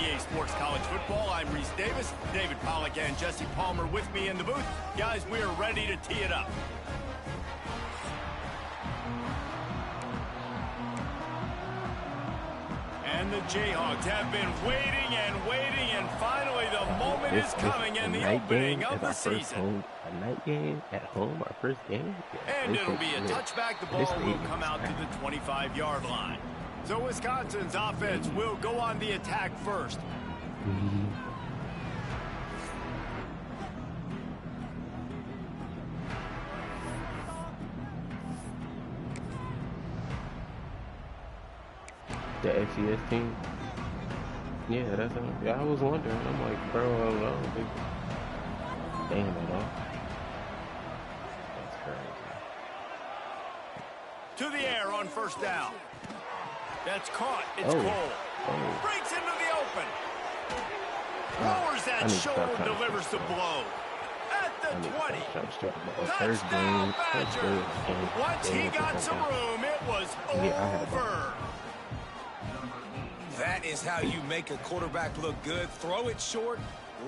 EA Sports College Football. I'm Reese Davis, David Pollack, and Jesse Palmer with me in the booth. Guys, we are ready to tee it up. And the Jayhawks have been waiting and finally the moment is coming in the opening of the season. A night game at home, our first game. Yeah, and it'll be a touchback. The ball will come out to the 25-yard line. So Wisconsin's offense will go on the attack first. The FCS team. Yeah, that's I was wondering. I'm like, bro, I don't think. Damn it all. That's crazy. To the air on first down. That's caught. It's Cole. Breaks into the open. Lowers that shoulder, delivers the blow. At the 20. Touchdown, Badger. Once he got some room, it was over. That is how you make a quarterback look good. Throw it short,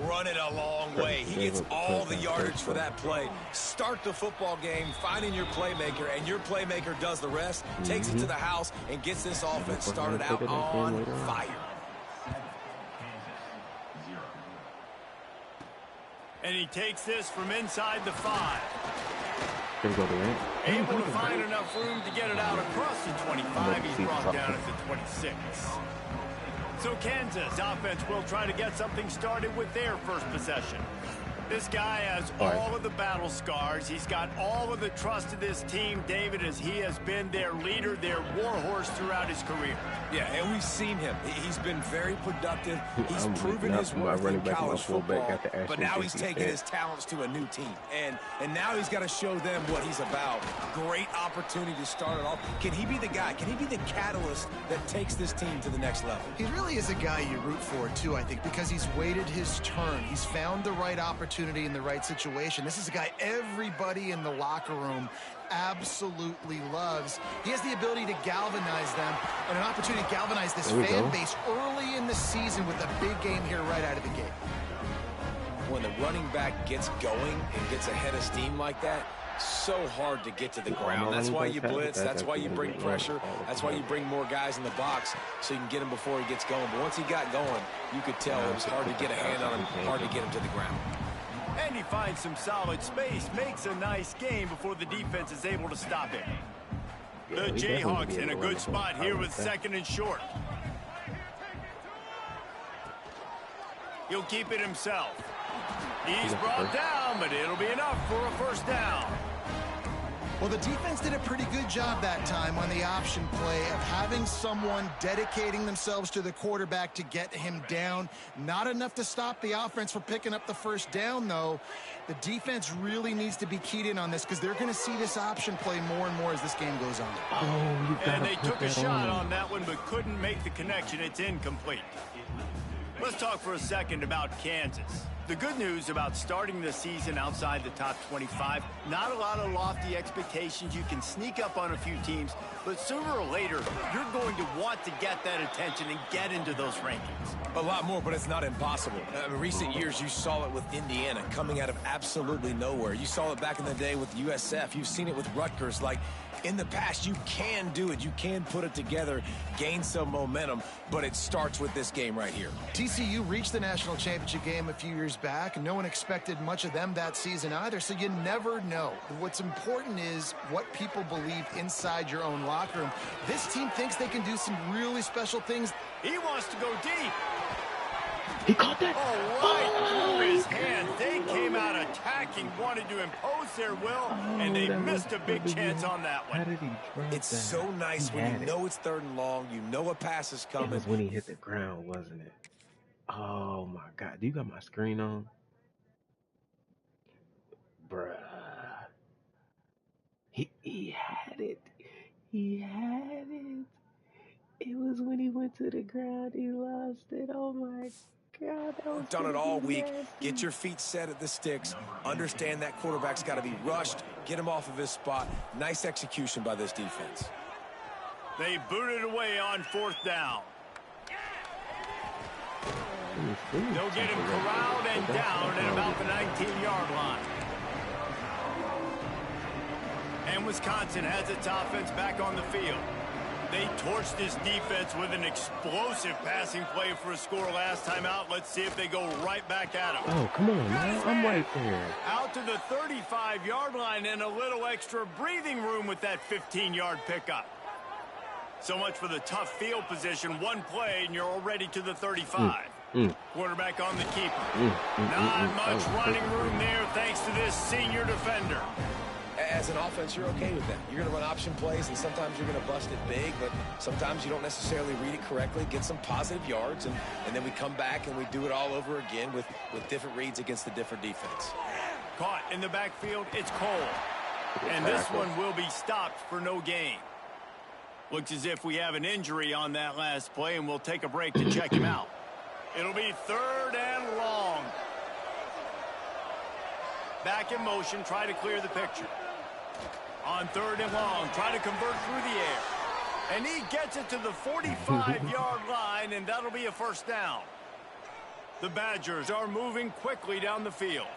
run it a long way. He gets all the yardage for that play. Start the football game finding your playmaker, and your playmaker does the rest, takes it to the house, and gets this offense started out on fire. And he takes this from inside the 5. Go Able to find enough room to get it out across the 25. He's brought down at the 26. So Kansas offense will try to get something started with their first possession. This guy has all of the battle scars. He's got all of the trust of this team, David, as he has been their leader, their warhorse throughout his career. Yeah, and we've seen him. He's been very productive. He's proven his worth in college football, but now he's taking his talents to a new team. And now he's got to show them what he's about. Great opportunity to start it off. Can he be the guy? Can he be the catalyst that takes this team to the next level? He really is a guy you root for, too, I think, because he's waited his turn. He's found the right opportunity in the right situation. This is a guy everybody in the locker room absolutely loves. He has the ability to galvanize them and an opportunity to galvanize this fan base early in the season with a big game here right out of the gate. When the running back gets going and gets ahead of steam like that, so hard to get to the ground. That's why you blitz. That's why you bring pressure. That's why you bring more guys in the box so you can get him before he gets going. But once he got going, you could tell it was hard to get a hand on him, hard to get him to the ground. And he finds some solid space, makes a nice game before the defense is able to stop him. The Jayhawks in a good spot here with second and short. He'll keep it himself. He's brought down, but it'll be enough for a first down. Well, the defense did a pretty good job that time on the option play of having someone dedicating themselves to the quarterback to get him down. Not enough to stop the offense from picking up the first down, though. The defense really needs to be keyed in on this because they're going to see this option play more and more as this game goes on. And they took a shot on that one but couldn't make the connection. It's incomplete. Let's talk for a second about Kansas. The good news about starting the season outside the top 25, not a lot of lofty expectations. You can sneak up on a few teams, but sooner or later, you're going to want to get that attention and get into those rankings. A lot more, but it's not impossible. In recent years, you saw it with Indiana coming out of absolutely nowhere. You saw it back in the day with USF. You've seen it with Rutgers. Like, in the past, you can do it. You can put it together, gain some momentum, but it starts with this game right here. TCU reached the national championship game a few years back. No one expected much of them that season either, so you never know. What's important is what people believe inside your own locker room. This team thinks they can do some really special things. He wants to go deep. He caught that. Right through his hand. They came out attacking, wanted to impose their will, and they missed a big chance on that one. How did he drop It's that? so nice when you know it's third and long, you know a pass is coming. It was when he hit the ground, wasn't it? Oh my God. Do you got my screen on? Bruh. He had it. He had it. It was when he went to the ground, he lost it. Oh my God. That was Done it all week. Get your feet set at the sticks. Understand that quarterback's got to be rushed. Get him off of his spot. Nice execution by this defense. They booted away on fourth down. They'll get him corralled and down at about the 19-yard line. And Wisconsin has its offense back on the field. They torched this defense with an explosive passing play for a score last time out. Let's see if they go right back at him. Oh, come on, man. I'm right there. Out to the 35-yard line and a little extra breathing room with that 15-yard pickup. So much for the tough field position. One play, and you're already to the 35. Quarterback on the keeper. Not much running room there thanks to this senior defender. As an offense, you're okay with that. You're going to run option plays, and sometimes you're going to bust it big, but sometimes you don't necessarily read it correctly, get some positive yards, and then we come back and we do it all over again with different reads against the different defense. Caught in the backfield, it's Cole. And this one will be stopped for no gain. Looks as if we have an injury on that last play, and we'll take a break to check him out. It'll be 3rd and long. Back in motion, try to clear the picture. On 3rd and long, try to convert through the air. And he gets it to the 45-yard line, and that'll be a first down. The Badgers are moving quickly down the field.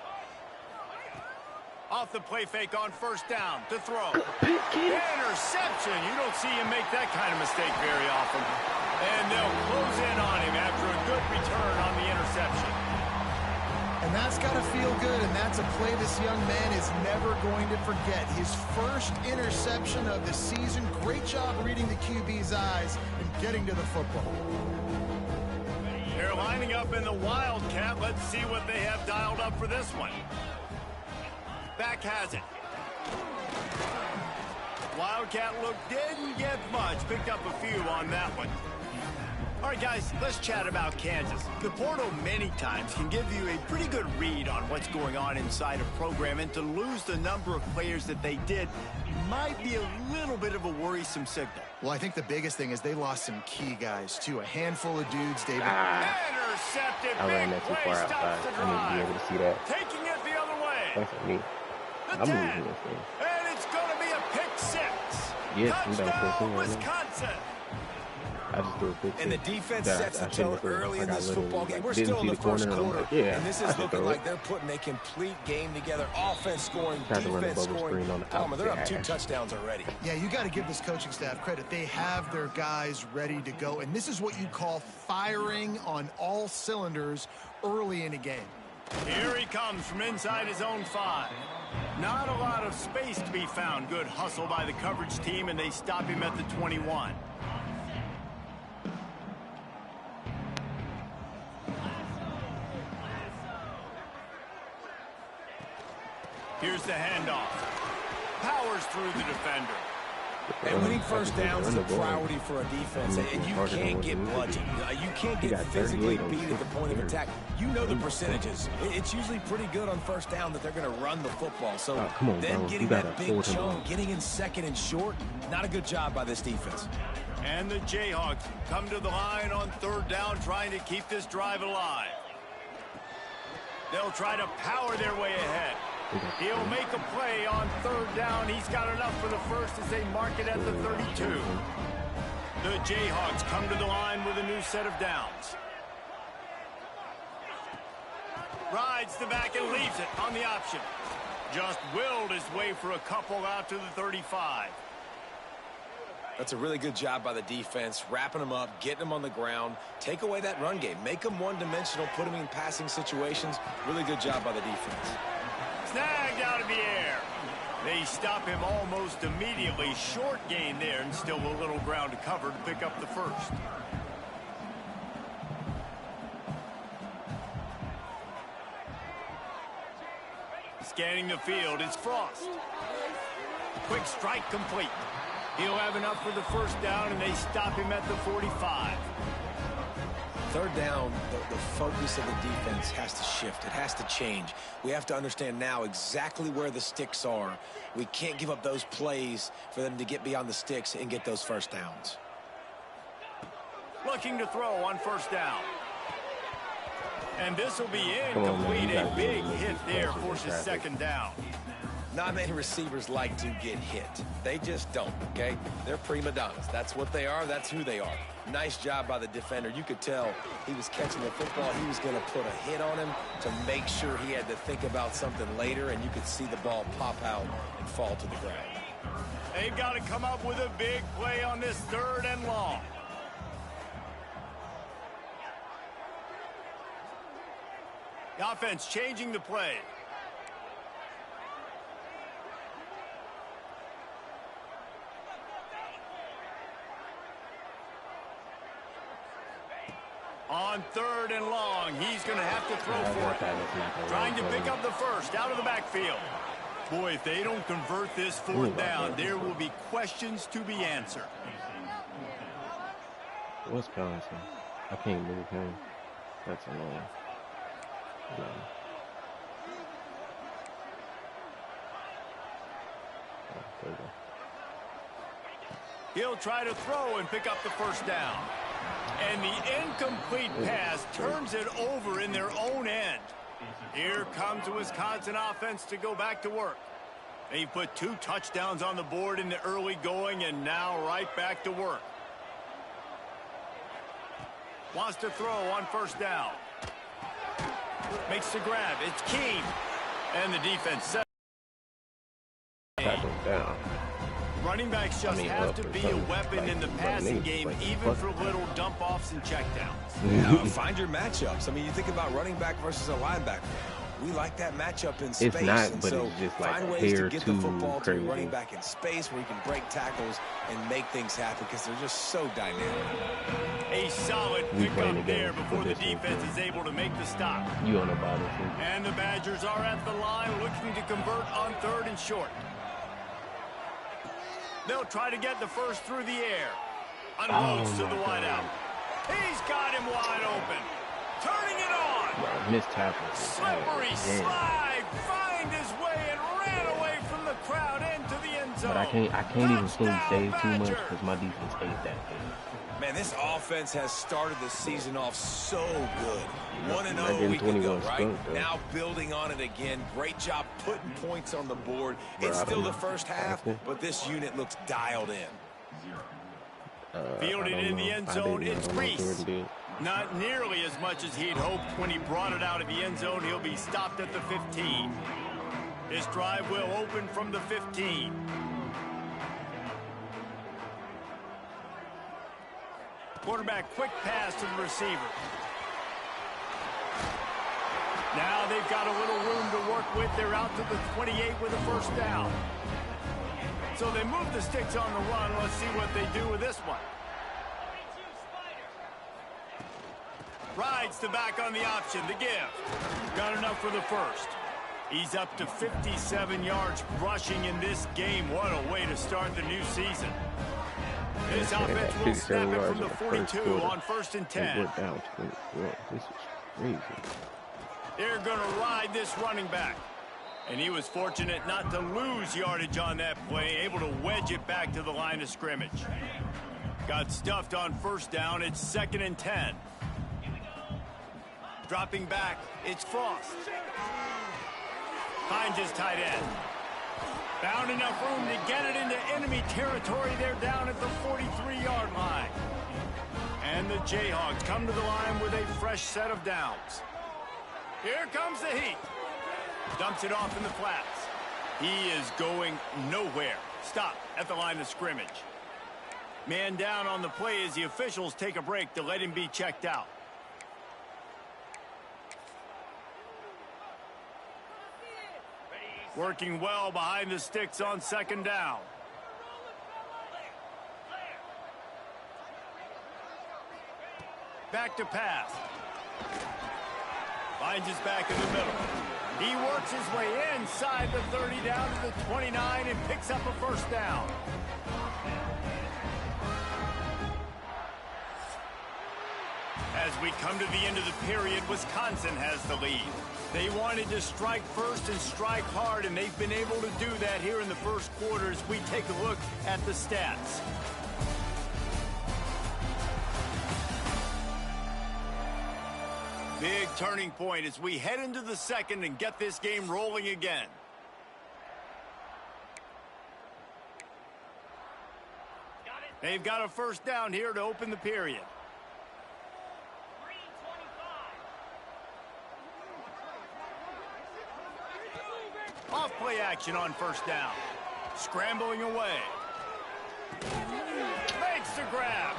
Off the play fake on 1st down to throw. Interception. You don't see him make that kind of mistake very often. And they'll close in on him after a good return on the interception. And that's got to feel good, and that's a play this young man is never going to forget. His first interception of the season. Great job reading the QB's eyes and getting to the football. They're lining up in the Wildcat. Let's see what they have dialed up for this one. Back has it. Wildcat look didn't get much. Picked up a few on that one. All right, guys, let's chat about Kansas. The portal many times can give you a pretty good read on what's going on inside a program, and to lose the number of players that they did might be a little bit of a worrisome signal. Well, I think the biggest thing is they lost some key guys, too. A handful of dudes, David. Intercepted. I ran that too far outside. I need to be able to see that. Taking it the other way. That's for me. I'm losing this thing. And it's going to be a pick six. Yes, I'm down Touchdown, 14 right now. Wisconsin. I just threw a pick. And the defense sets the tone early in this football game. We're still in the first quarter, and this is looking like they're putting a complete game together. Offense scoring, defense scoring. Palmer, they're up 2 touchdowns already. Yeah, you got to give this coaching staff credit. They have their guys ready to go, and this is what you call firing on all cylinders early in a game. Here he comes from inside his own 5. Not a lot of space to be found. Good hustle by the coverage team, and they stop him at the 21. Here's the handoff. Powers through the defender. And winning first downs is a priority for a defense, and you can't get bludgeoned. You can't get physically beat at the point of attack. You know the percentages. It's usually pretty good on first down that they're going to run the football. So then getting that big chunk, getting in 2nd and short, not a good job by this defense. And the Jayhawks come to the line on 3rd down, trying to keep this drive alive. They'll try to power their way ahead. He'll make a play on 3rd down. He's got enough for the first as they mark it at the 32. The Jayhawks come to the line with a new set of downs. Rides the back and leaves it on the option. Just willed his way for a couple out to the 35. That's a really good job by the defense, wrapping them up, getting them on the ground, take away that run game, make them one-dimensional, put them in passing situations. Really good job by the defense. Snagged out of the air. They stop him almost immediately. Short gain there, and still a little ground to cover to pick up the first. Scanning the field, it's Frost. Quick strike complete. He'll have enough for the first down, and they stop him at the 45. 3rd down, the focus of the defense has to shift. It has to change. We have to understand now exactly where the sticks are. We can't give up those plays for them to get beyond the sticks and get those first downs. Looking to throw on 1st down. And this will be incomplete. A big hit there forces 2nd down. Not many receivers like to get hit. They just don't, okay? They're prima donnas. That's what they are. That's who they are. Nice job by the defender. You could tell he was catching the football. He was going to put a hit on him to make sure he had to think about something later, and you could see the ball pop out and fall to the ground. They've got to come up with a big play on this 3rd and long. The offense changing the play. On 3rd and long, he's going to have to throw for it. Trying to pick up the first out of the backfield. Boy, if they don't convert this 4th down, there will be questions to be answered. Wisconsin. I can't move him. That's annoying. No. He'll try to throw and pick up the first down. And the incomplete pass turns it over in their own end. Here comes the Wisconsin offense to go back to work. They put 2 touchdowns on the board in the early going and now right back to work. Wants to throw on 1st down. Makes the grab. It's Keene. And the defense set. Down. Running backs just have to be a weapon in the passing game, even for little dump-offs and checkdowns. Find your matchups. I mean, you think about running back versus a linebacker. We like that matchup in space. It's not, and but so it's just like find ways to get the football crazy. to the running back in space where you can break tackles and make things happen because they're just so dynamic. A solid pickup there before the defense is able to make the stop. You on the bottom. And the Badgers are at the line looking to convert on 3rd and short. They'll try to get the first through the air. Unloads to the wideout. He's got him wide open. Turning it on. Missed tackle. Slippery slide. Find his way and ran away from the crowd into the end zone. But I can't even fully save too much because my defense ain't that good. Man, this offense has started the season off so good. 1-0 we can go, right? Now building on it again. Great job putting points on the board. It's still the first half, but this unit looks dialed in. Fielded in the end zone, it's Reese. Not nearly as much as he'd hoped when he brought it out of the end zone. He'll be stopped at the 15. This drive will open from the 15. Quarterback, quick pass to the receiver. Now they've got a little room to work with. They're out to the 28 with a 1st down. So they move the sticks on the run. Let's see what they do with this one. Rides the back on the option, the give. Got enough for the first. He's up to 57 yards rushing in this game. What a way to start the new season. This offense will snap it from the 42 on 1st and 10. This is crazy. They're going to ride this running back. And he was fortunate not to lose yardage on that play, able to wedge it back to the line of scrimmage. Got stuffed on 1st down. It's 2nd and 10. Dropping back, it's Frost. Finds his tight end. Found enough room to get it into enemy territory. They're down at the 43-yard line. And the Jayhawks come to the line with a fresh set of downs. Here comes the heat. Dumps it off in the flats. He is going nowhere. Stop at the line of scrimmage. Man down on the play as the officials take a break to let him be checked out. Working well behind the sticks on 2nd down. Back to pass. Finds his back in the middle. He works his way inside the 30 down to the 29 and picks up a 1st down. As we come to the end of the period, Wisconsin has the lead. They wanted to strike first and strike hard, and they've been able to do that here in the first quarter as we take a look at the stats. Big turning point as we head into the 2nd and get this game rolling again. They've got a first down here to open the period. Off play action on first down. Scrambling away. Makes the grab.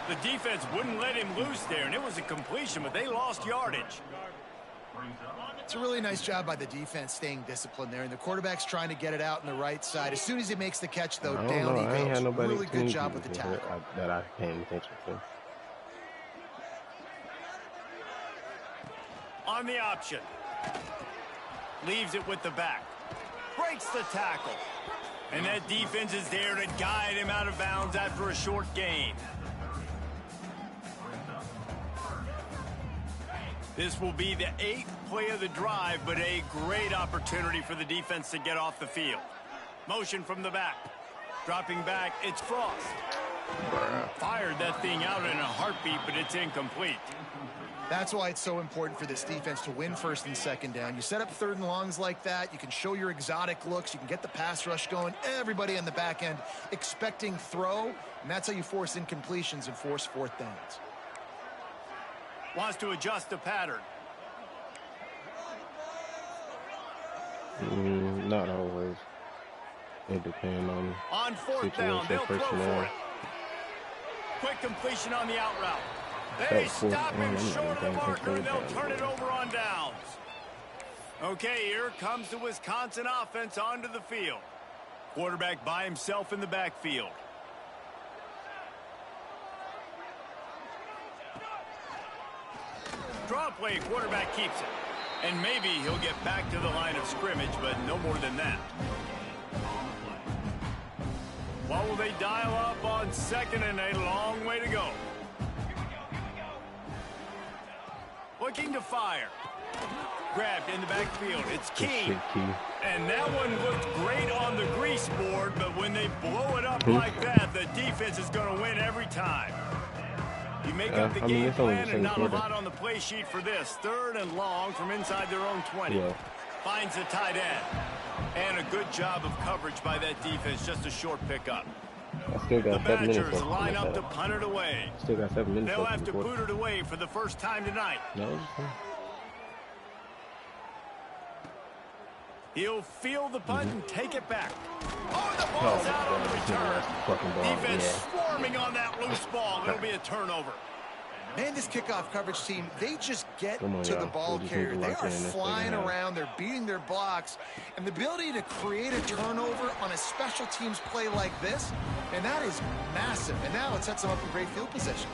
The defense wouldn't let him loose there, and it was a completion, but they lost yardage. It's a really nice job by the defense staying disciplined there, and the quarterback's trying to get it out on the right side. As soon as he makes the catch, though, down he goes. Really good job with the tackle. That I came attention to. On the option. Leaves it with the back. Breaks the tackle. And that defense is there to guide him out of bounds after a short gain. This will be the 8th play of the drive, but a great opportunity for the defense to get off the field. Motion from the back. Dropping back, it's Frost. Fired that thing out in a heartbeat, but it's incomplete. That's why it's so important for this defense to win first and second down. You set up third and longs like that. You can show your exotic looks. You can get the pass rush going. Everybody on the back end expecting throw, and that's how you force incompletions and force fourth downs. Wants to adjust the pattern. Not always. It depends on fourth down, they'll throw for it. Quick completion on the out route. They stop him short of the marker, and they'll turn it over on downs. Okay, here comes the Wisconsin offense onto the field. Quarterback by himself in the backfield. Draw play, quarterback keeps it. And maybe he'll get back to the line of scrimmage, but no more than that. What will they dial up on second and a long way to go? Looking to fire. Grabbed in the backfield. It's Key. And that one looked great on the grease board, but when they blow it up like that, the defense is going to win every time. You make up the game plan and not a lot on the play sheet for this. Third and long from inside their own 20. Yeah. Finds the tight end. And a good job of coverage by that defense. Just a short pickup. The Badgers line up to punt it away. Still got 7 minutes. They'll have to boot it away for the first time tonight. No. He'll feel the punt and take it back. Oh, the ball's out on the return. Defense swarming on that loose ball. It'll be a turnover. Man, this kickoff coverage team, they just get to the ball carrier. They are flying around. They're beating their blocks. And the ability to create a turnover on a special teams play like this, and that is massive. And now it sets them up in great field position.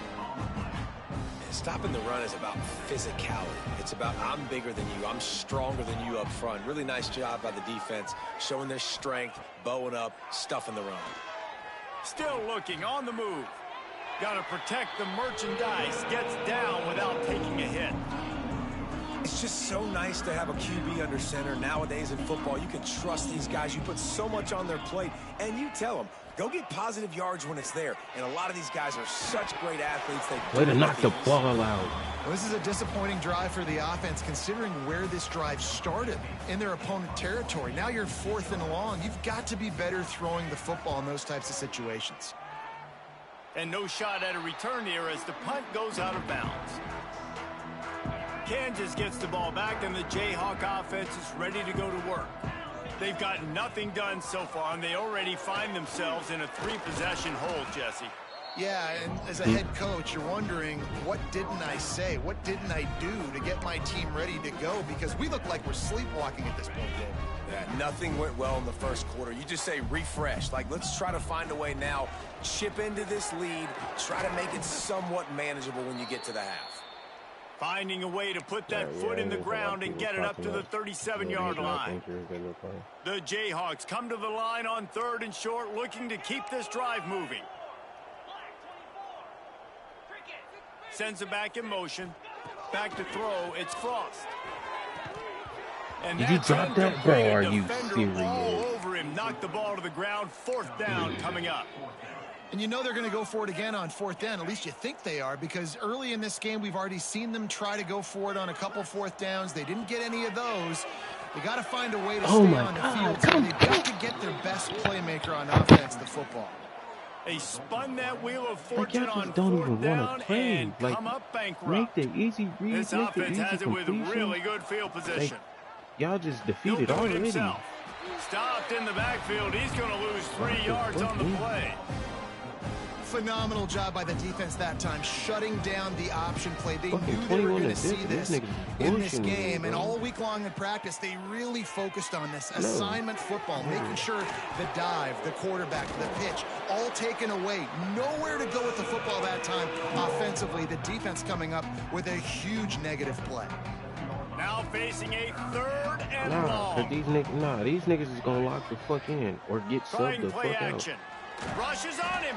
Stopping the run is about physicality. It's about I'm bigger than you. I'm stronger than you up front. Really nice job by the defense, showing their strength, bowing up, stuffing the run. Still looking on the move. Got to protect the merchandise. Gets down without taking a hit. It's just so nice to have a QB under center. Nowadays in football, you can trust these guys. You put so much on their plate, and you tell them, go get positive yards when it's there. And a lot of these guys are such great athletes. Way to knock the ball out. Well, this is a disappointing drive for the offense, considering where this drive started in their opponent territory. Now you're fourth and long. You've got to be better throwing the football in those types of situations. And no shot at a return here as the punt goes out of bounds. Kansas gets the ball back, and the Jayhawk offense is ready to go to work. They've got nothing done so far, and they already find themselves in a 3-possession hole, Jesse. Yeah, and as a head coach, you're wondering, what didn't I say? What didn't I do to get my team ready to go? Because we look like we're sleepwalking at this point, Dave. Yeah, nothing went well in the first quarter. You just say refresh. Like, let's try to find a way now, chip into this lead, try to make it somewhat manageable when you get to the half. Finding a way to put that foot in the ground and get it up to the 37-yard line. The Jayhawks come to the line on 3rd and short, looking to keep this drive moving. Sends it back in motion. Back to throw. It's Frost. And did you drop that ball? Are you serious? All over him. Knocked the ball to the ground. 4th down coming up. And you know they're going to go for it again on 4th down. At least you think they are, because early in this game, we've already seen them try to go for it on a couple 4th downs. They didn't get any of those. They got to find a way to stay on the field. So they've got to get their best playmaker on offense, the football. They spun that wheel of Like, y'all fortune on just don't fourth even down want to play. and Like, come up make bankrupt. the easy read, This make the offense easy has it with completion. really good field position. Like, y'all just He'll defeated do it already. himself. Stopped in the backfield. He's going to lose 3 yards on the play. Phenomenal job by the defense that time, shutting down the option play. They Fucking knew they were going to 21 see this in this bullshitting, game, and bro. all week long in practice, they really focused on this assignment football, making sure the dive, the quarterback, the pitch, all taken away. Nowhere to go with the football that time offensively. The defense coming up with a huge negative play. Now facing a 3rd and Nah, long. these niggas is gonna lock the fuck in or get Trying subbed the play fuck action. Rushes on him.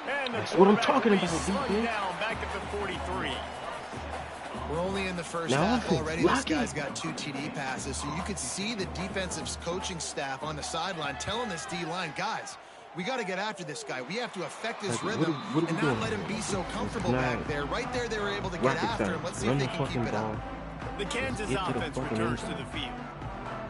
And the That's what I'm talking quarterback about, slugged defense. down back at the 43. We're only in the first Now half offense, already. lock This guy's it. got 2 TD passes, so you could see the defensive coaching staff on the sideline telling this D-line, guys, we got to get after this guy. We have to affect his Like, rhythm what are we and doing? not let him be so comfortable Nah. back there. Right there, they were able to get Rocket after him. science. Let's see if Run they the can keep fucking it ball. up. The Kansas Get to the offense fucking returns end to the field.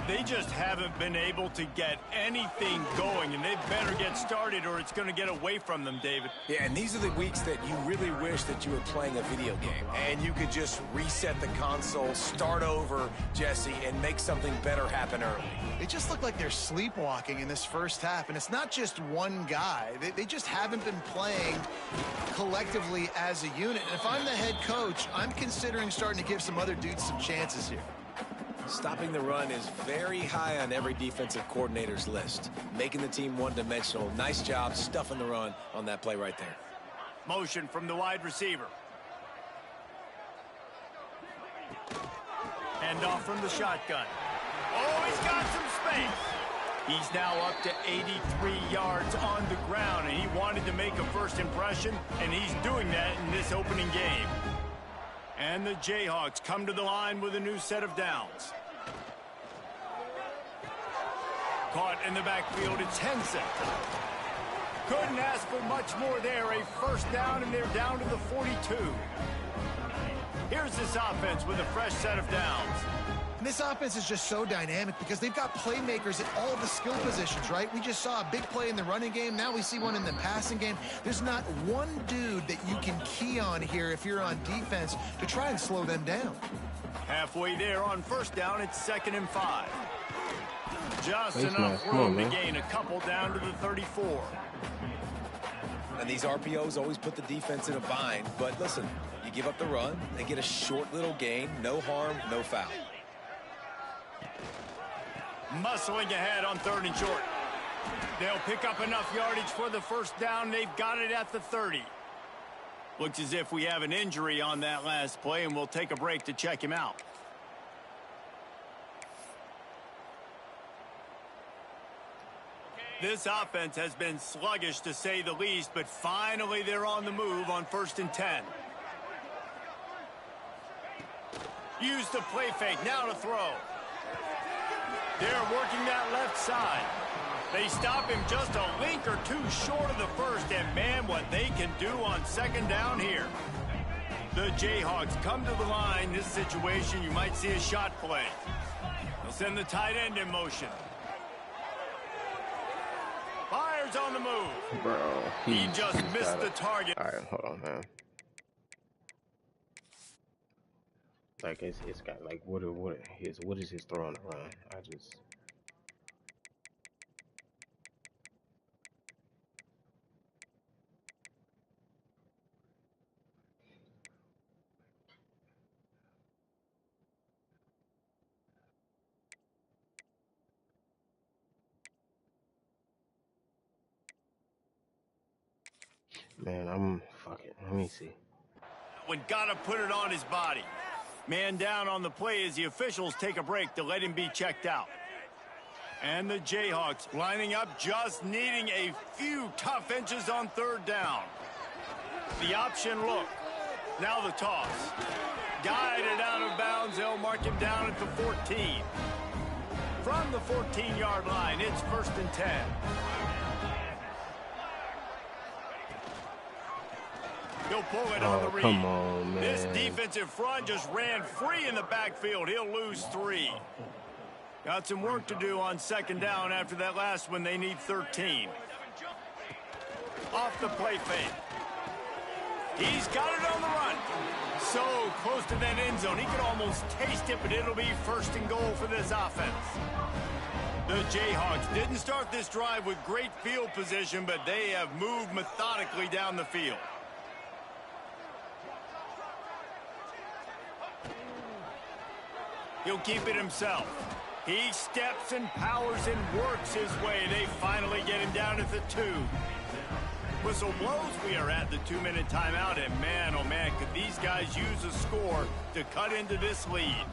They just haven't been able to get anything going, and they better get started or it's going to get away from them, David. Yeah, and these are the weeks that you really wish that you were playing a video game and you could just reset the console, start over, Jesse, and make something better happen early. They just look like they're sleepwalking in this first half, and it's not just one guy. They just haven't been playing collectively as a unit. And if I'm the head coach, I'm considering starting to give some other dudes some chances here. Stopping the run is very high on every defensive coordinator's list. Making the team one-dimensional. Nice job stuffing the run on that play right there. Motion from the wide receiver. Hand off from the shotgun. Oh, he's got some space. He's now up to 83 yards on the ground, and he wanted to make a first impression, and he's doing that in this opening game. And the Jayhawks come to the line with a new set of downs. Caught in the backfield, it's Henson. Couldn't ask for much more there. A first down, and they're down to the 42. Here's this offense with a fresh set of downs. And this offense is just so dynamic because they've got playmakers at all the skill positions, right? We just saw a big play in the running game. Now we see one in the passing game. There's not one dude that you can key on here if you're on defense to try and slow them down. Halfway there on first down, it's 2nd and 5. Just Face enough mask. Come on, room to man. gain a couple down to the 34. And these RPOs always put the defense in a bind. But listen, you give up the run, they get a short little gain. No harm, no foul. Muscling ahead on 3rd and short. They'll pick up enough yardage for the first down. They've got it at the 30. Looks as if we have an injury on that last play, and we'll take a break to check him out. This offense has been sluggish to say the least, but finally they're on the move on 1st and 10. Use the play fake, now to throw. They're working that left side. They stop him just a link or two short of the first, and man, what they can do on 2nd down here. The Jayhawks come to the line. This situation, you might see a shot play. They'll send the tight end in motion. Fires on the move. Bro, He just missed the target. All right, hold on, man. Like it's got like what is his throw on the run? I just man, I'm fucking. Let me see. When gotta put it on his body. Man down on the play as the officials take a break to let him be checked out. And the Jayhawks lining up, just needing a few tough inches on 3rd down. The option look. Now the toss. Guided out of bounds. They'll mark him down at the 14. From the 14-yard line, it's 1st and 10. He'll pull it on the read. Come on, man. This defensive front just ran free in the backfield. He'll lose 3. Got some work to do on 2nd down after that last one. They need 13. off the play fake. He's got it on the run. So close to that end zone. He could almost taste it, but it'll be first and goal for this offense. The Jayhawks didn't start this drive with great field position, but they have moved methodically down the field. He'll keep it himself. He steps and powers and works his way. They finally get him down at the 2. Whistle blows. We are at the 2-minute timeout, and man, oh man, could these guys use a score to cut into this lead.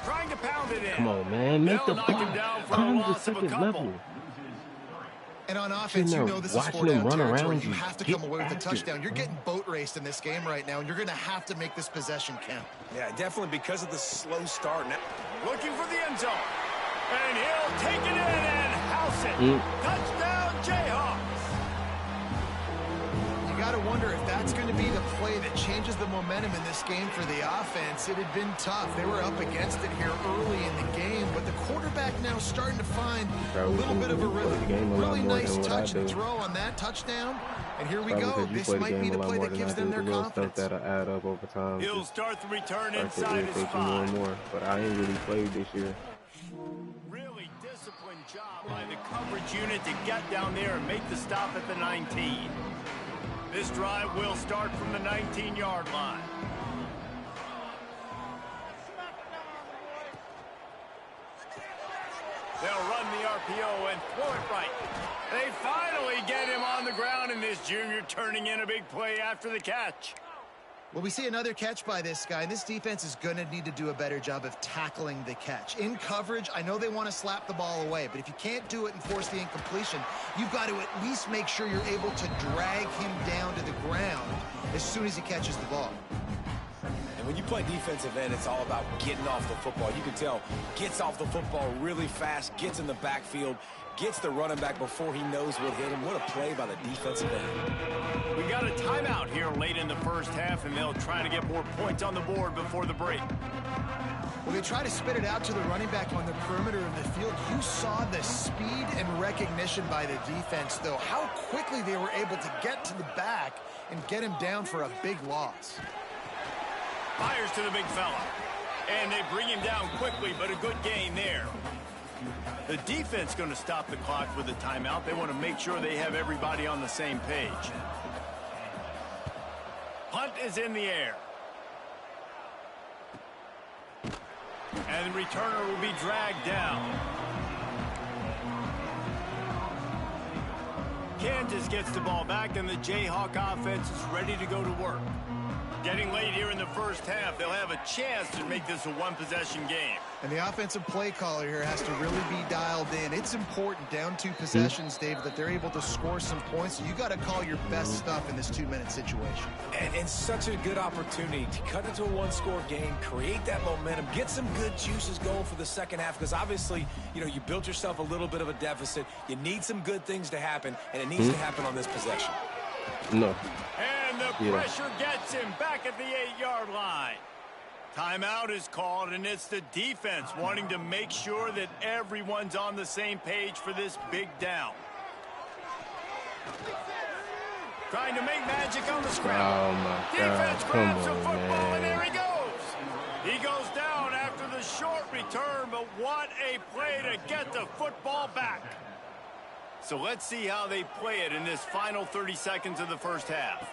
Trying to pound it in. Come on, man. Make the knock him down for a Climb to loss of a second couple. level. And on offense, you know this is four down territory. You have to come away with a after. touchdown. You're getting boat raced in this game right now, and you're going to have to make this possession count. Yeah, definitely because of the slow start. Now, looking for the end zone. And he'll take it in and house it. Touchdown, Jayhawks. You got to wonder if that's going to be the play that changes the momentum in this game for the offense. It had been tough. They were up against it here early in the game, but the quarterback now starting to find a little bit of a rhythm. Really nice touch and throw on that touchdown. And here we go. This might be the play that gives them their confidence. That'll add up over time. He'll start the return inside his spot. More and more, but I ain't really played this year. Really disciplined job by the coverage unit to get down there and make the stop at the 19. This drive will start from the 19-yard line. They'll run the RPO and throw it right. They finally get him on the ground, and this junior turning in a big play after the catch. Well, we see another catch by this guy, and this defense is going to need to do a better job of tackling the catch. In coverage, I know they want to slap the ball away, but if you can't do it and force the incompletion, you've got to at least make sure you're able to drag him down to the ground as soon as he catches the ball. and when you play defensive end, it's all about getting off the football. You can tell, gets off the football really fast, gets in the backfield, gets the running back before he knows what hit him. What a play by the defensive end. We got a timeout here late in the first half, and they'll try to get more points on the board before the break. Well, they try to spit it out to the running back on the perimeter of the field. You saw the speed and recognition by the defense, though. How quickly they were able to get to the back and get him down for a big loss. Fires to the big fella. And they bring him down quickly, but a good gain there. The defense going to stop the clock with a timeout. They want to make sure they have everybody on the same page. Punt is in the air. And the returner will be dragged down. Kansas gets the ball back, and the Jayhawk offense is ready to go to work. Getting late here in the first half, they'll have a chance to make this a one-possession game. And the offensive play caller here has to really be dialed in. It's important, down 2 possessions, Dave, that they're able to score some points. So you got to call your best stuff in this 2-minute situation. And such a good opportunity to cut into a one-score game, create that momentum, get some good juices going for the second half, because obviously, you know, you built yourself a little bit of a deficit. You need some good things to happen, and it needs to happen on this possession. No. And the pressure gets him back at the 8-yard line. Timeout is called, and it's the defense wanting to make sure that everyone's on the same page for this big down. Trying to make magic on the scramble. Oh, my Defense God. grabs the Come on, football, man. and there he goes. He goes down after the short return, but what a play to get the football back. So let's see how they play it in this final 30 seconds of the first half.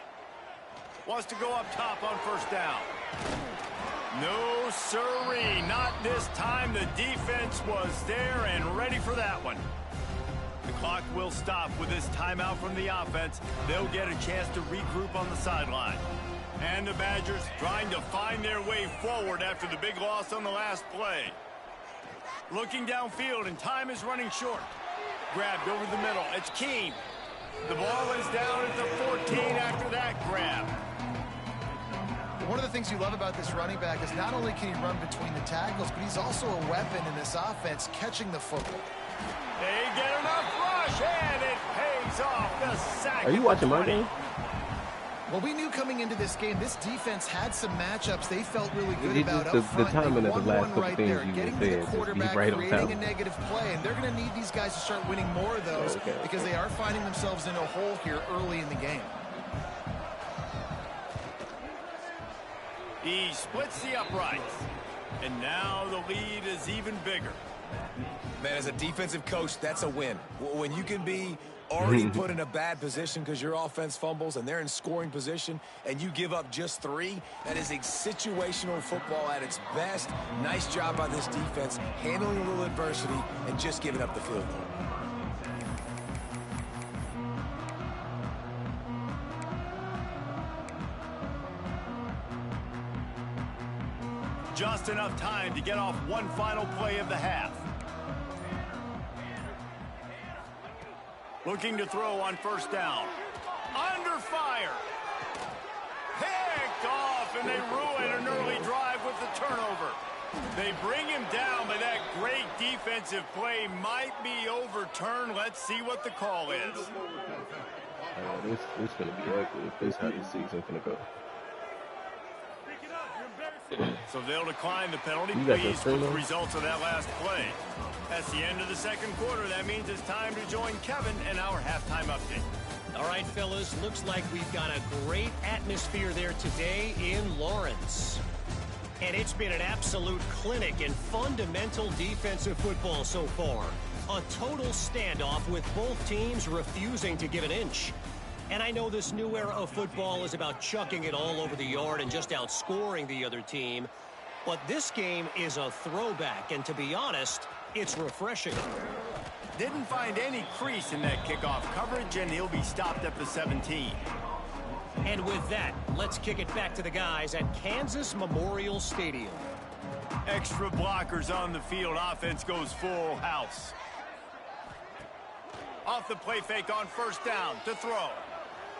Wants to go up top on first down. No siree, not this time. The defense was there and ready for that one. The clock will stop with this timeout from the offense. They'll get a chance to regroup on the sideline. And the Badgers trying to find their way forward after the big loss on the last play. Looking downfield, and time is running short. Grabbed over the middle. It's Keene. The ball is down at the 14 after that grab. One of the things you love about this running back is not only can he run between the tackles, but he's also a weapon in this offense catching the football. They get enough rush, and it pays off. The sack. Are you watching my game? Well, we knew coming into this game, this defense had some matchups they felt really good about up the front. timing of the last couple right things there, you getting just to said, the quarterback, right on creating time. a negative play, and they're going to need these guys to start winning more of those because they are finding themselves in a hole here early in the game. He splits the uprights, and now the lead is even bigger. Man, as a defensive coach, that's a win. When you can be already put in a bad position because your offense fumbles and they're in scoring position and you give up just 3, that is a situational football at its best. Nice job by this defense, handling a little adversity and just giving up the field goal. Just enough time to get off one final play of the half. Looking to throw on first down. Under fire. Picked off, and they ruin an early drive with the turnover. They bring him down, but that great defensive play might be overturned. Let's see what the call is. This is going to be ugly if this is how this season's going to go. So they'll decline the penalty, pleased with the results of that last play. That's the end of the second quarter. That means it's time to join Kevin and our halftime update. All right, fellas, looks like we've got a great atmosphere there today in Lawrence. And it's been an absolute clinic in fundamental defensive football so far. A total standoff with both teams refusing to give an inch. And I know this new era of football is about chucking it all over the yard and just outscoring the other team. But this game is a throwback, and to be honest, it's refreshing. Didn't find any crease in that kickoff coverage, and he'll be stopped at the 17. And with that, let's kick it back to the guys at Kansas Memorial Stadium. Extra blockers on the field. Offense goes full house. Off the play fake on first down to throw.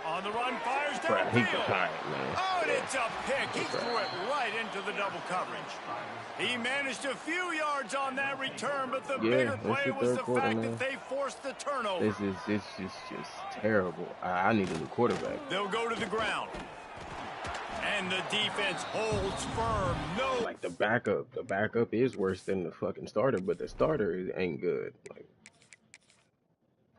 On the run, fires downfield. Oh, and it's a pick. He threw it right into the double coverage. He managed a few yards on that return, but the bigger play was the fact that they forced the turnover. This is just terrible. I need a new quarterback. They'll go to the ground. And the defense holds firm. No. Like the backup is worse than the fucking starter, but the starter ain't good. Like,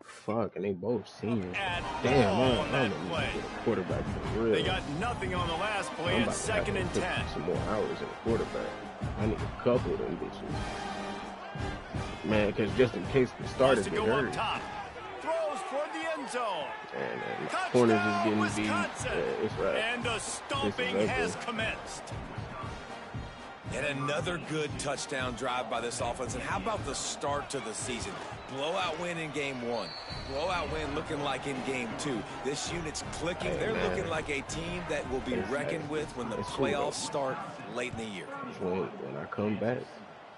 fuck, and they both seniors. Damn, I'm gonna get a quarterback for real. They got nothing on the last play. It's 2nd and 10. Some more hours in a quarterback. I need a couple of them bitches. Man, because just in case the starters get hurt. Up top. Throws toward the end zone. And the corners is getting beat. It's right. And the stomping has commenced. And another good touchdown drive by this offense. And how about the start to the season? Blowout win in game 1. Blowout win looking like in game 2. This unit's clicking. They're looking like a team that will be reckoned with when the playoffs start late in the year. When I come back,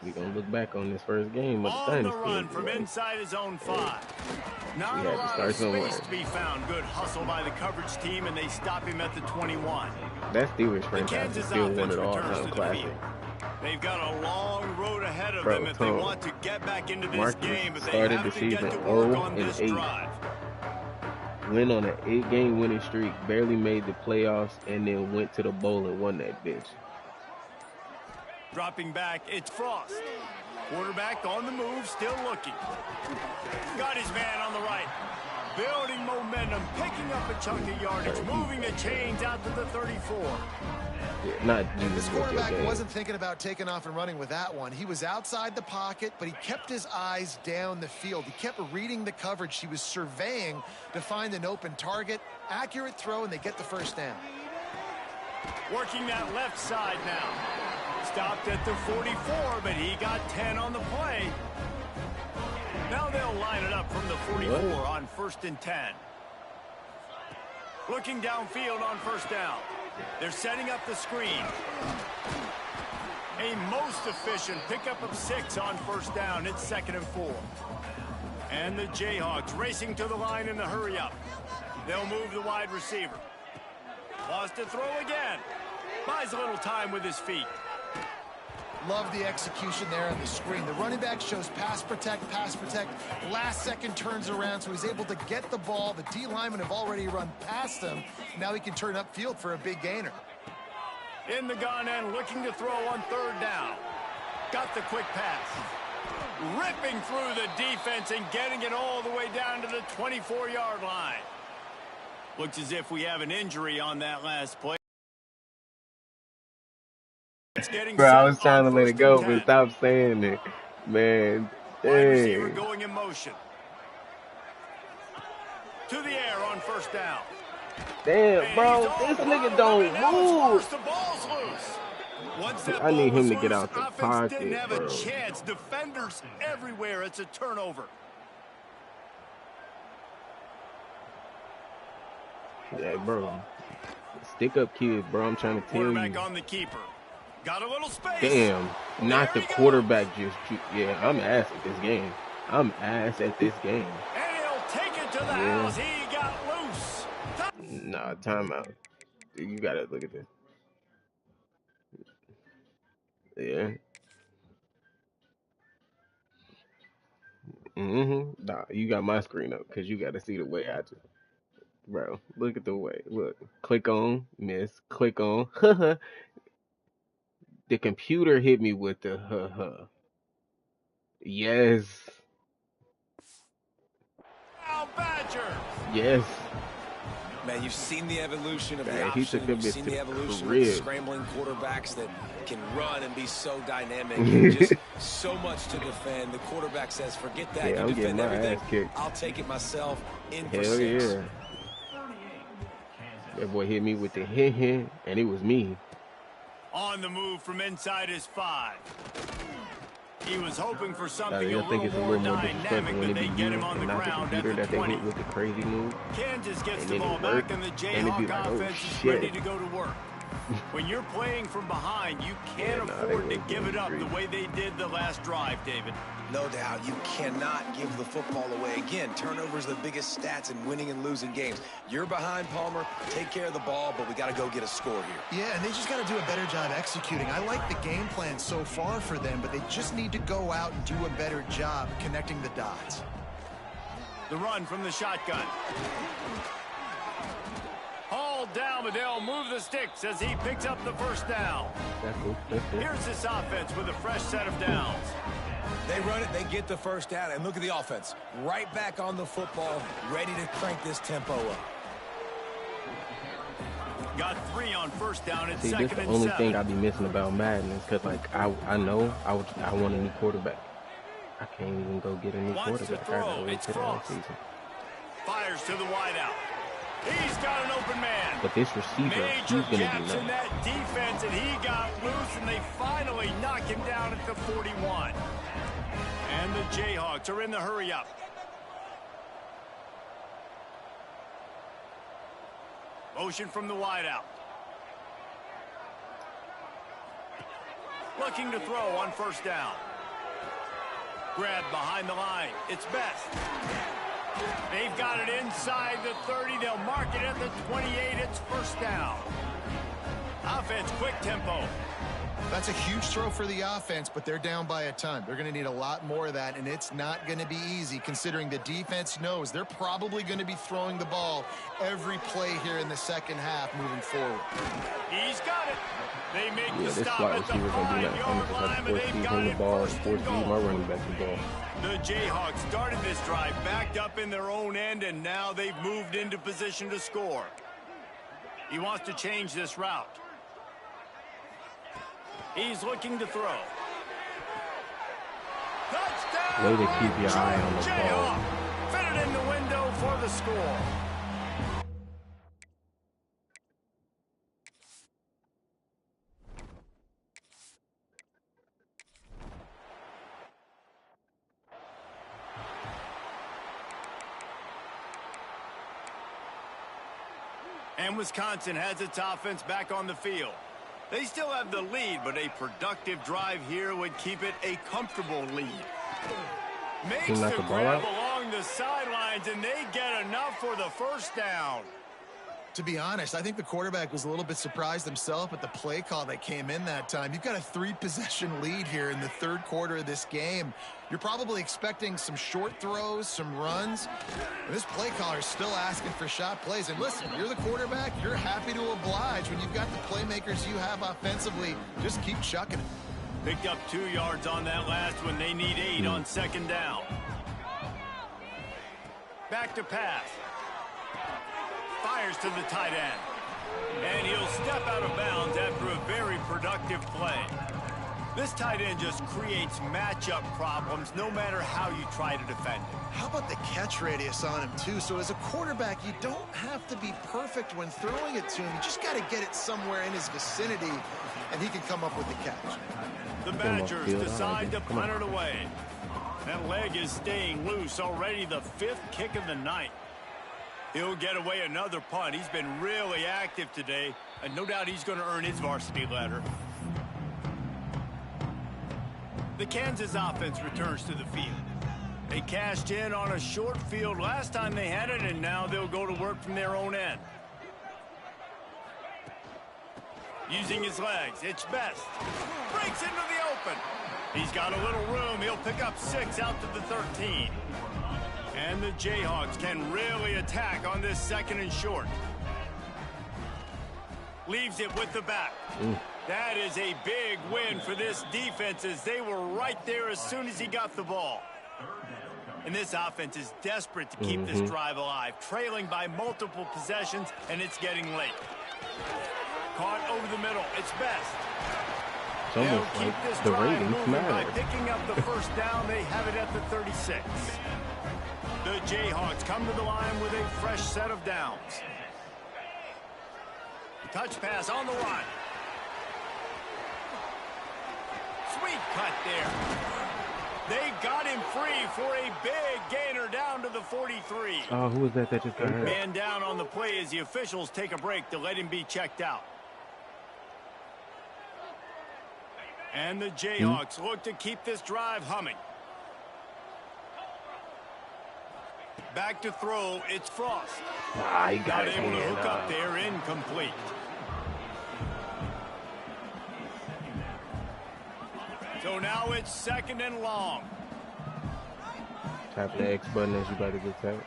we're going to look back on this first game of the Dynasty. On the run from inside his own 5. Not a lot of space to be found. Good hustle by the coverage team, and they stop him at the 21. That Steelers franchise is still one of the all-time classics. They've got a long road ahead of them if they want to get back into this game, but they have to get to work on this drive. Went on an 8-game winning streak, barely made the playoffs, and then went to the bowl and won that bitch. Dropping back, it's Frost. Quarterback on the move, still looking. Got his man on the right. Building momentum, picking up a chunk of yardage, moving the chains out to the 34. This quarterback wasn't thinking about taking off and running with that one. He was outside the pocket, but he kept his eyes down the field. He kept reading the coverage. He was surveying to find an open target. Accurate throw, and they get the first down. Working that left side now. Stopped at the 44, but he got 10 on the play. Now they'll line it up from the 44 on 1st and 10. Looking downfield on first down. They're setting up the screen. A most efficient pickup of 6 on first down. It's 2nd and 4. And the Jayhawks racing to the line in the hurry up. They'll move the wide receiver. Lost to throw again. Buys a little time with his feet. Love the execution there on the screen. The running back shows pass protect. Last second turns around, so he's able to get the ball. The D linemen have already run past him. Now he can turn upfield for a big gainer. In the gun and looking to throw on third down. Got the quick pass. Ripping through the defense and getting it all the way down to the 24-yard line. Looks as if we have an injury on that last play. Bro, I was trying to let it go, but stop saying it. Man, wide receiver going in motion. To the air on first down. Damn, bro, this nigga don't move. The ball's loose. Once that I need him to get loose, out the offense pocket, didn't have bro. a chance. Defenders everywhere. It's a turnover. Yeah, bro. Stick up, kid, bro. I'm trying to tell you. Quarterback on the keeper. Got a little space. Damn, not the quarterback just. Yeah, I'm ass at this game. I'm ass at this game. And he'll take it to the house. He got loose. Nah, timeout. You gotta look at this. Yeah. Nah, you got my screen up because you gotta see the way I do. Bro, look at the way. Look. Click on, miss. Click on. The computer hit me with the Yes. Now Badgers. Yes. Man, you've seen the evolution of the Man, option. You've seen the evolution of the scrambling quarterbacks that can run and be so dynamic. Just so much to defend. The quarterback says, forget that. Yeah, you I'm defend getting my everything. ass kicked. I'll take it myself. In for Hell 6. yeah. That boy hit me with the hit, and it was me. On the move from inside his 5. He was hoping for something I think it's a little more disrespectful when but it they be get you him on the and not the ground at computer the that they 20. hit with the crazy move. Kansas gets And the then ball it back, worked, and the and Jayhawk it'd be like, oh, offense is shit. ready to go to work. When you're playing from behind, you can't afford to give it up the way they did the last drive, David. No doubt. You cannot give the football away. Again, turnovers are the biggest stats in winning and losing games. You're behind, Palmer. Take care of the ball, but we got to go get a score here. Yeah, and they just got to do a better job executing. I like the game plan so far for them, but they just need to go out and do a better job connecting the dots. The run from the shotgun. Hauled down, but they'll move the sticks as he picks up the first down. That's cool. That's cool. Here's this offense with a fresh set of downs. They run it, they get the first down, and look at the offense. Right back on the football, ready to crank this tempo up. Got 3 on first down and See, second this the and only 7. thing I be missing about Madden is because, like, I know I want a new quarterback. I can't even go get a new quarterback. I gotta wait till the next season. Fires to the wideout. He's got an open man. But this receiver, he's Major gonna gaps be in nuts. that defense, and he got loose, and they finally knock him down at the 41. And the Jayhawks are in the hurry-up. Motion from the wideout. Looking to throw on first down. Grab behind the line. It's Best. They've got it inside the 30. They'll mark it at the 28. It's first down. Offense, quick tempo. That's a huge throw for the offense, but they're down by a ton. They're going to need a lot more of that, and it's not going to be easy considering the defense knows they're probably going to be throwing the ball every play here in the second half moving forward. He's got it. They make the This stop slot at the receiver gonna do that. I'm 5-yard just line, like and force they've feed got him the it ball, first force and feed my goal. running back the ball. The Jayhawks started this drive backed up in their own end, and now they've moved into position to score. He wants to change this route. He's looking to throw. Touchdown! Way to keep your eye on the ball. Jayhawk fit it in the window for the score. And Wisconsin has its offense back on the field. They still have the lead, but a productive drive here would keep it a comfortable lead. Makes the grab along the sidelines, and they get enough for the first down. To be honest, I think the quarterback was a little bit surprised himself at the play call that came in that time. You've got a 3-possession lead here in the third quarter of this game. You're probably expecting some short throws, some runs. And this play caller is still asking for shot plays. And listen, you're the quarterback. You're happy to oblige. When you've got the playmakers you have offensively, just keep chucking it. Picked up 2 yards on that last one. They need 8 on second down. Back to pass. Fires to the tight end. And he'll step out of bounds after a very productive play. This tight end just creates matchup problems no matter how you try to defend him. How about the catch radius on him, too? So as a quarterback, you don't have to be perfect when throwing it to him. You just got to get it somewhere in his vicinity, and he can come up with the catch. The Badgers decide to punt it away. That leg is staying loose. Already the 5th kick of the night. He'll get away another punt. He's been really active today, and no doubt he's going to earn his varsity letter. The Kansas offense returns to the field. They cashed in on a short field last time they had it, and now they'll go to work from their own end. Using his legs, it's Best. Breaks into the open. He's got a little room. He'll pick up 6 out to the 13. And the Jayhawks can really attack on this 2nd and short. Leaves it with the back. That is a big win for this defense as they were right there as soon as he got the ball. And this offense is desperate to keep this drive alive, trailing by multiple possessions, and it's getting late. Caught over the middle. It's Best. It's almost like the ratings matter. By picking up the first down, they have it at the 36. The Jayhawks come to the line with a fresh set of downs. Touch pass on the run. Sweet cut there. They got him free for a big gainer down to the 43. Oh, who was that just got hurt? Man down on the play as the officials take a break to let him be checked out. And the Jayhawks look to keep this drive humming. Back to throw, it's Frost. He got it. Not able to hook up there, incomplete. So now it's 2nd and long. Tap the X button as you about to get tapped.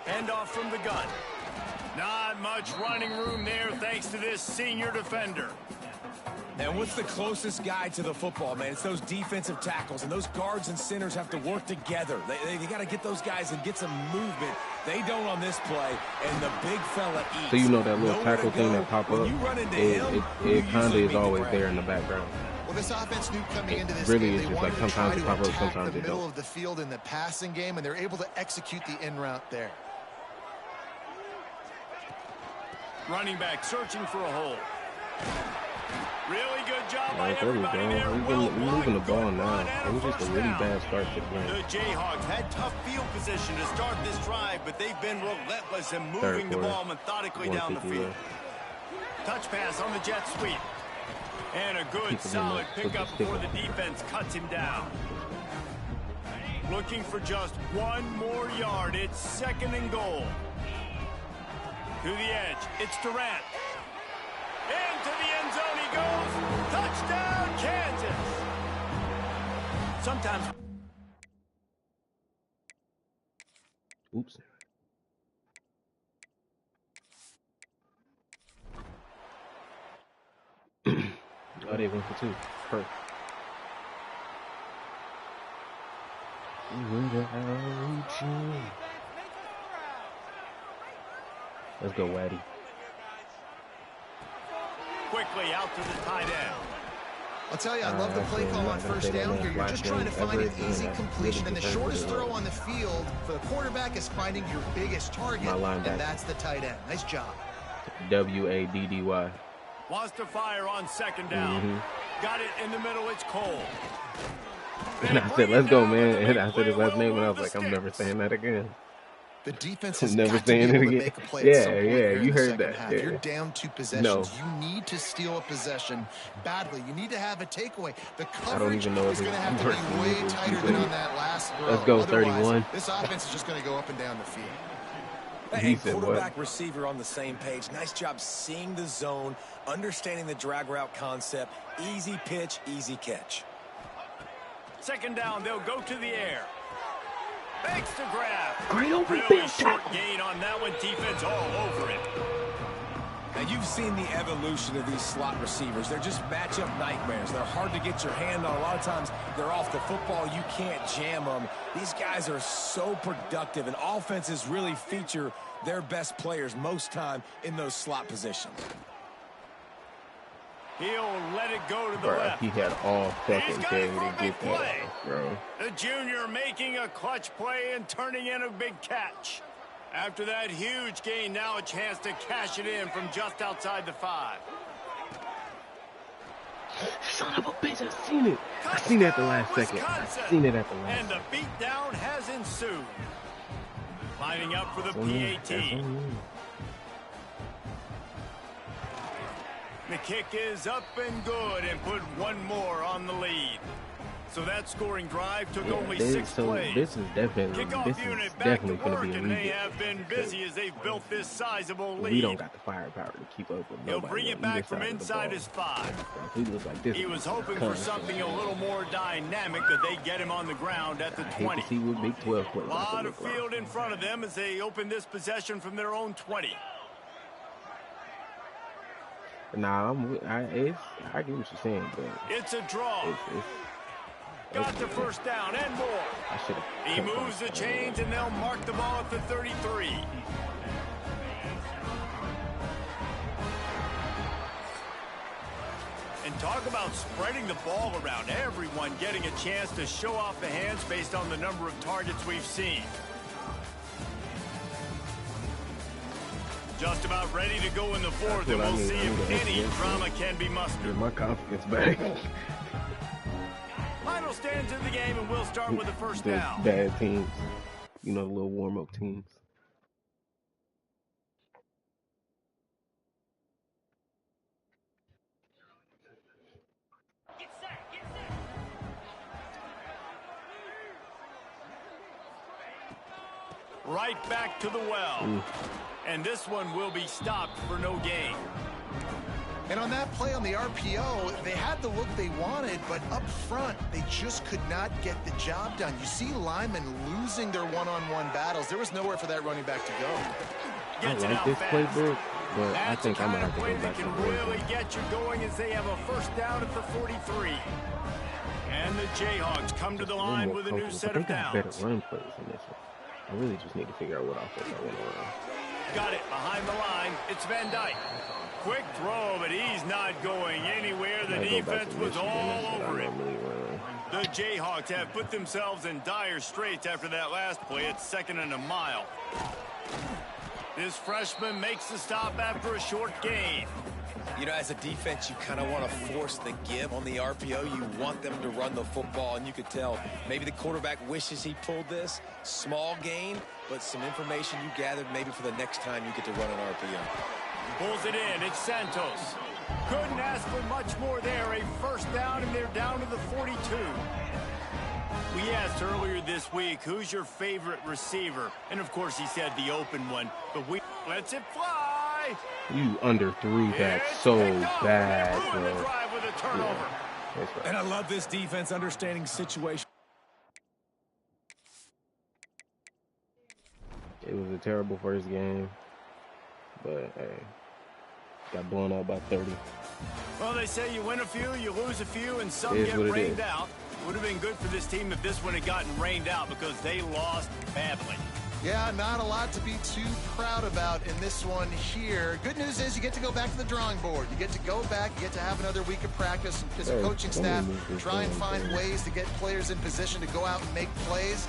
Hand off from the gun. Not much running room there thanks to this senior defender. And what's the closest guy to the football, man? It's those defensive tackles, and those guards and centers have to work together. They got to get those guys and get some movement. They don't on this play, and the big fella eats. So you know that little tackle thing that pop up, it kind of is always there in the background. Well, this offense knew coming into this really game, is they just wanted like to try sometimes to it pop up, attack sometimes the it middle don't. of the field in the passing game, and they're able to execute the in route there. Running back searching for a hole. Really good job by There we go. everybody there. We're moving the ball now. It was just a really bad start to the game. The Jayhawks had tough field position to start this drive, but they've been relentless in moving the ball methodically down the field. Touch pass on the jet sweep. And a good, solid pickup before the defense cuts him down. Looking for just 1 more yard. It's 2nd and goal. To the edge. It's Durant. Into the end zone he goes. Touchdown, Kansas. Sometimes. Oops. Oh, they went for 2. Perfect. Let's go, Waddy. Quickly out to the tight end. I'll tell you, I love the play call on first down here. You're just trying to find an easy completion, and the shortest throw on the field for the quarterback is finding your biggest target, and that's the tight end. Nice job. W-A-D-D-Y. Wants to fire on 2nd down. Got it in the middle. It's Cole. And I said, let's go, man. And I said his last name, and I was like, I'm never saying that again. The defense has never got to be saying able it to again. make a play at some point here You in the heard second that. half. Yeah. You're down 2 possessions. No. You need to steal a possession badly. You need to have a takeaway. The I don't coverage even know is if going to have to be way tighter than on that last throw. Let's go, Otherwise, 31. This offense is just going to go up and down the field. Hey, quarterback, receiver on the same page. Nice job seeing the zone, understanding the drag route concept. Easy pitch, easy catch. Second down, they'll go to the air. Makes the grab. Great open really short gain on that one. Defense all over it. Now, you've seen the evolution of these slot receivers. They're just matchup nightmares. They're hard to get your hand on. A lot of times, they're off the football. You can't jam them. These guys are so productive, and offenses really feature their best players most time in those slot positions. He'll let it go to the left. He had all fucking day to get that play. off, bro. The junior making a clutch play and turning in a big catch. After that huge gain, now a chance to cash it in from just outside the 5. Son of a bitch, I seen it. I seen it at the last second. I seen it at the last And the beatdown has ensued. Lining up for the PAT. The kick is up and good and put one more on the lead. So that scoring drive took only 6 plays. This is definitely going to be and they have been busy as they've built this sizable lead. We don't got the firepower to keep up with nobody. He'll bring it back from inside his 5. He was hoping for something a little more dynamic, but they get him on the ground at the 20. A lot of field in front of them as they open this possession from their own 20. Nah, I get what you're saying, but it's a draw. Got the first down and more. He moves the chains and they'll mark the ball at the 33. And talk about spreading the ball around. Everyone getting a chance to show off the hands based on the number of targets we've seen. Just about ready to go in the 4th, and we'll see if any drama can be mustered. Get my confidence back. Final stands in the game, and we'll start with the first down. Bad teams. You know, the little warm-up teams. Right back to the well. And this one will be stopped for no gain. And on that play on the RPO, they had the look they wanted, but up front, they just could not get the job done. You see linemen losing their one-on-one battles. There was nowhere for that running back to go. I like this playbook, but I think I'm going to have to go back to the really get you going as they have a first down at the 43. And the Jayhawks come to the line with a new set of downs. Better run plays in this one. I really just need to figure out what offense I want to run. Got it behind the line. It's Van Dyke. Quick throw, but he's not going anywhere. The defense was all over it. The Jayhawks have put themselves in dire straits after that last play. It's 2nd and a mile. This freshman makes the stop after a short gain. You know, as a defense, you kind of want to force the give on the RPO. You want them to run the football, and you could tell maybe the quarterback wishes he pulled this. Small gain, but some information you gathered maybe for the next time you get to run an RPO. Pulls it in. It's Santos. Couldn't ask for much more there. A first down, and they're down to the 42. We asked earlier this week, who's your favorite receiver? And, of course, he said the open one. But we lets it fly. You underthrew that so bad, bro. With a turnover. Yeah, right. And I love this defense understanding situation. It was a terrible first game, but hey, got blown out by 30. Well, they say you win a few, you lose a few, and some get rained out. Would have been good for this team if this one had gotten rained out because they lost badly. Yeah, not a lot to be too proud about in this one here. Good news is you get to go back to the drawing board. You get to go back, you get to have another week of practice as a coaching staff, try and find ways to get players in position to go out and make plays.